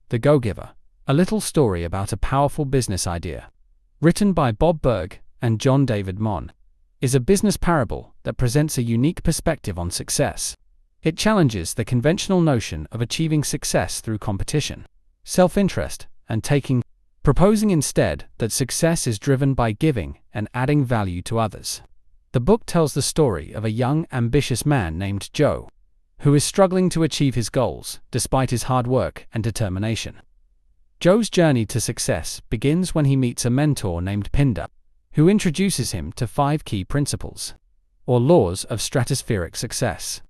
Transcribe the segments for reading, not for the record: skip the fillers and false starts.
The Go-Giver, a little story about a powerful business idea, written by Burg and John David Mann, is a business parable that presents a unique perspective on success. It challenges the conventional notion of achieving success through competition, self-interest, and taking, proposing instead that success is driven by giving and adding value to others. The book tells the story of a young, ambitious man named Joe, who is struggling to achieve his goals despite his hard work and determination. Joe's journey to success begins when he meets a mentor named Pinder, who introduces him to 5 key principles, or laws of stratospheric success.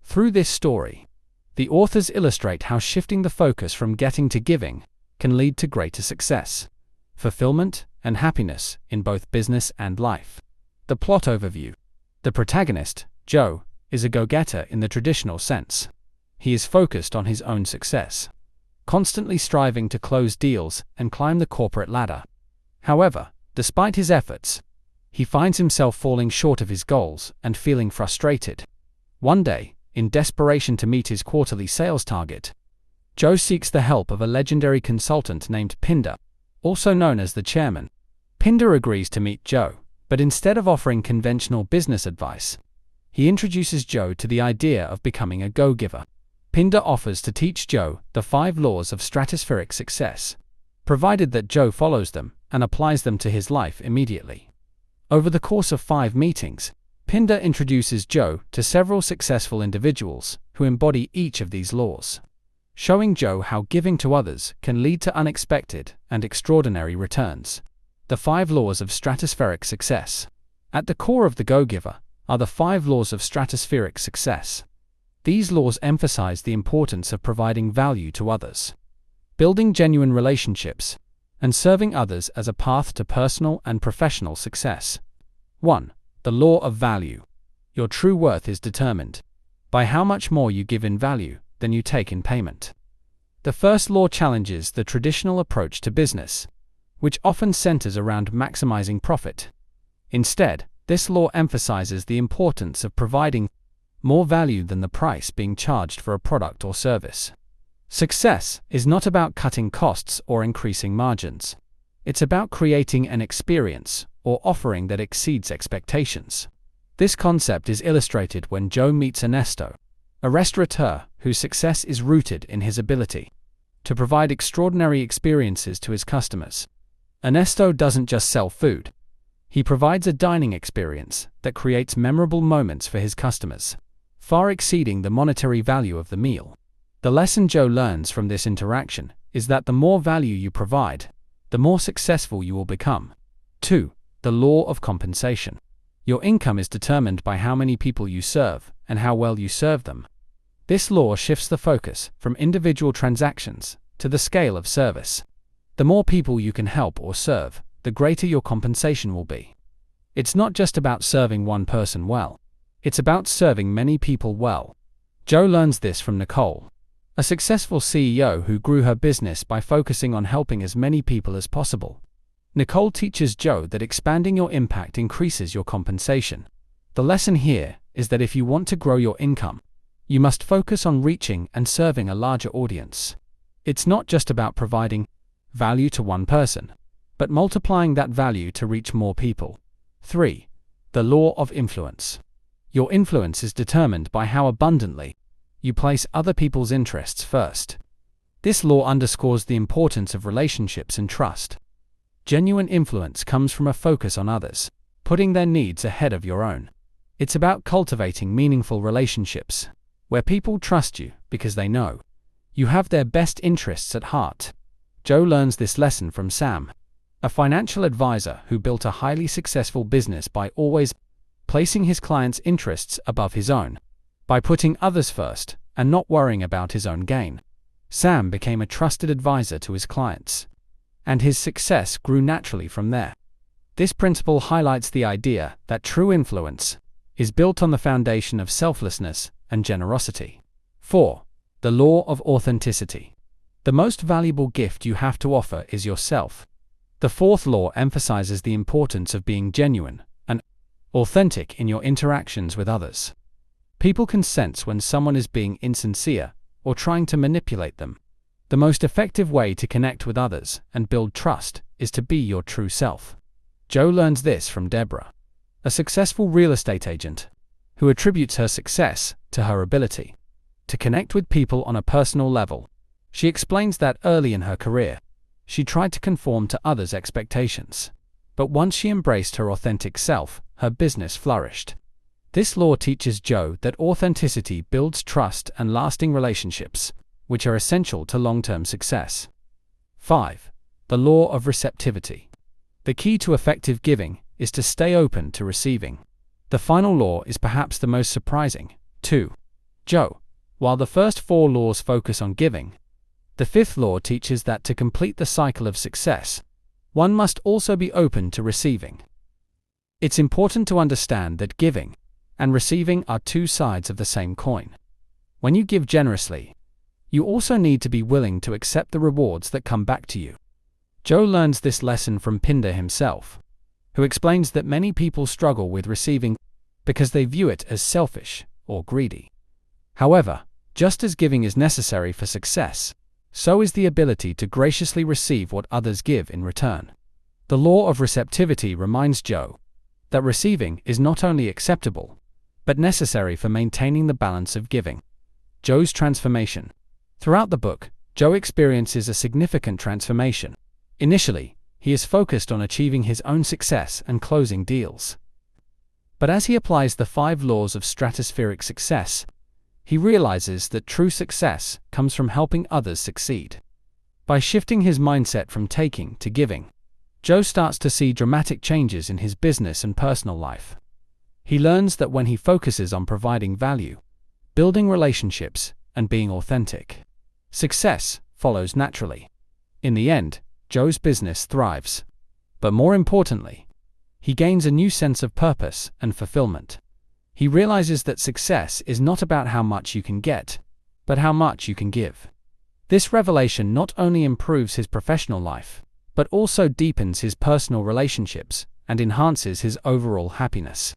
Through this story, the authors illustrate how shifting the focus from getting to giving can lead to greater success, fulfillment, and happiness in both business and life. The plot overview. The protagonist, Joe, is a go-getter in the traditional sense. He is focused on his own success, constantly striving to close deals and climb the corporate ladder. However, despite his efforts, he finds himself falling short of his goals and feeling frustrated. One day, in desperation to meet his quarterly sales target, Joe seeks the help of a legendary consultant named Pinder, also known as the chairman. Pinder agrees to meet Joe, but instead of offering conventional business advice, he introduces Joe to the idea of becoming a go-giver. Pinder offers to teach Joe the 5 laws of stratospheric success, provided that Joe follows them and applies them to his life immediately. Over the course of 5 meetings, Pinder introduces Joe to several successful individuals who embody each of these laws, showing Joe how giving to others can lead to unexpected and extraordinary returns. The 5 laws of stratospheric success. At the core of the Go-Giver are the 5 laws of stratospheric success. These laws emphasize the importance of providing value to others, building genuine relationships, and serving others as a path to personal and professional success. 1. The law of value. Your true worth is determined by how much more you give in value than you take in payment. The first law challenges the traditional approach to business, which often centers around maximizing profit. Instead, this law emphasizes the importance of providing more value than the price being charged for a product or service. Success is not about cutting costs or increasing margins. It's about creating an experience or offering that exceeds expectations. This concept is illustrated when Joe meets Ernesto, a restaurateur whose success is rooted in his ability to provide extraordinary experiences to his customers. Ernesto doesn't just sell food. He provides a dining experience that creates memorable moments for his customers, far exceeding the monetary value of the meal. The lesson Joe learns from this interaction is that the more value you provide, the more successful you will become. 2. The law of compensation. Your income is determined by how many people you serve and how well you serve them. This law shifts the focus from individual transactions to the scale of service. The more people you can help or serve, the greater your compensation will be. It's not just about serving one person well. It's about serving many people well. Joe learns this from Nicole, a successful CEO who grew her business by focusing on helping as many people as possible. Nicole teaches Joe that expanding your impact increases your compensation. The lesson here is that if you want to grow your income, you must focus on reaching and serving a larger audience. It's not just about providing value to one person, but multiplying that value to reach more people. 3. The law of influence. Your influence is determined by how abundantly you place other people's interests first. This law underscores the importance of relationships and trust. Genuine influence comes from a focus on others, putting their needs ahead of your own. It's about cultivating meaningful relationships, where people trust you because they know you have their best interests at heart. Joe learns this lesson from Sam, a financial advisor who built a highly successful business by always placing his clients' interests above his own. By putting others first and not worrying about his own gain, Sam became a trusted advisor to his clients, and his success grew naturally from there. This principle highlights the idea that true influence is built on the foundation of selflessness and generosity. 4. The law of authenticity. The most valuable gift you have to offer is yourself. The 4th law emphasizes the importance of being genuine and authentic in your interactions with others. People can sense when someone is being insincere or trying to manipulate them. The most effective way to connect with others and build trust is to be your true self. Joe learns this from Deborah, a successful real estate agent, who attributes her success to her ability to connect with people on a personal level. She explains that early in her career, she tried to conform to others' expectations. But once she embraced her authentic self, her business flourished. This law teaches Joe that authenticity builds trust and lasting relationships, which are essential to long-term success. 5. The law of receptivity. The key to effective giving is to stay open to receiving. The final law is perhaps the most surprising, too. Joe, while the first 4 laws focus on giving, the 5th law teaches that to complete the cycle of success, one must also be open to receiving. It's important to understand that giving and receiving are 2 sides of the same coin. When you give generously, you also need to be willing to accept the rewards that come back to you. Joe learns this lesson from Pinder himself, who explains that many people struggle with receiving because they view it as selfish or greedy. However, just as giving is necessary for success, so is the ability to graciously receive what others give in return. The law of receptivity reminds Joe that receiving is not only acceptable, but necessary for maintaining the balance of giving. Joe's transformation. Throughout the book, Joe experiences a significant transformation. Initially, he is focused on achieving his own success and closing deals. But as he applies the 5 laws of stratospheric success, he realizes that true success comes from helping others succeed. By shifting his mindset from taking to giving, Joe starts to see dramatic changes in his business and personal life. He learns that when he focuses on providing value, building relationships, and being authentic, success follows naturally. In the end, Joe's business thrives. But more importantly, he gains a new sense of purpose and fulfillment. He realizes that success is not about how much you can get, but how much you can give. This revelation not only improves his professional life, but also deepens his personal relationships and enhances his overall happiness.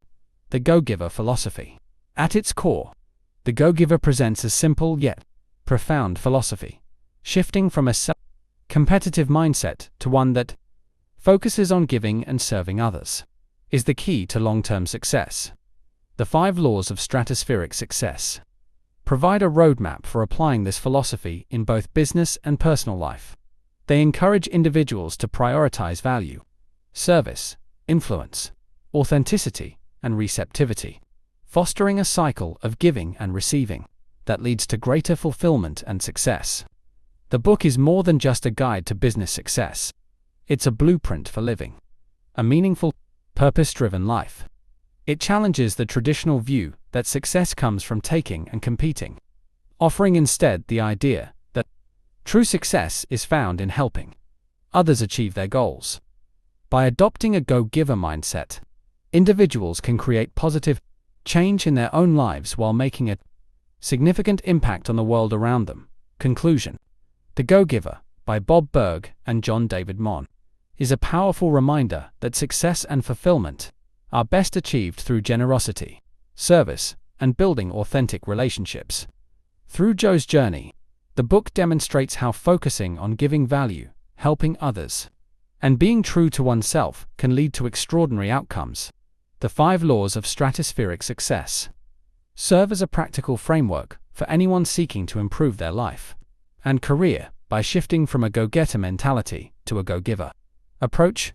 The Go-Giver philosophy. At its core, the Go-Giver presents a simple yet profound philosophy, shifting from a competitive mindset to one that focuses on giving and serving others, is the key to long-term success. The 5 laws of stratospheric success provide a roadmap for applying this philosophy in both business and personal life. They encourage individuals to prioritize value, service, influence, authenticity, and receptivity, fostering a cycle of giving and receiving that leads to greater fulfillment and success. The book is more than just a guide to business success. It's a blueprint for living a meaningful, purpose-driven life. It challenges the traditional view that success comes from taking and competing, offering instead the idea that true success is found in helping others achieve their goals. By adopting a go-giver mindset, individuals can create positive change in their own lives while making a significant impact on the world around them. Conclusion. The Go-Giver, by Bob Burg and John David Mann, is a powerful reminder that success and fulfillment are best achieved through generosity, service, and building authentic relationships. Through Joe's journey, the book demonstrates how focusing on giving value, helping others, and being true to oneself can lead to extraordinary outcomes. The 5 laws of stratospheric success serve as a practical framework for anyone seeking to improve their life and career by shifting from a go-getter mentality to a go-giver approach.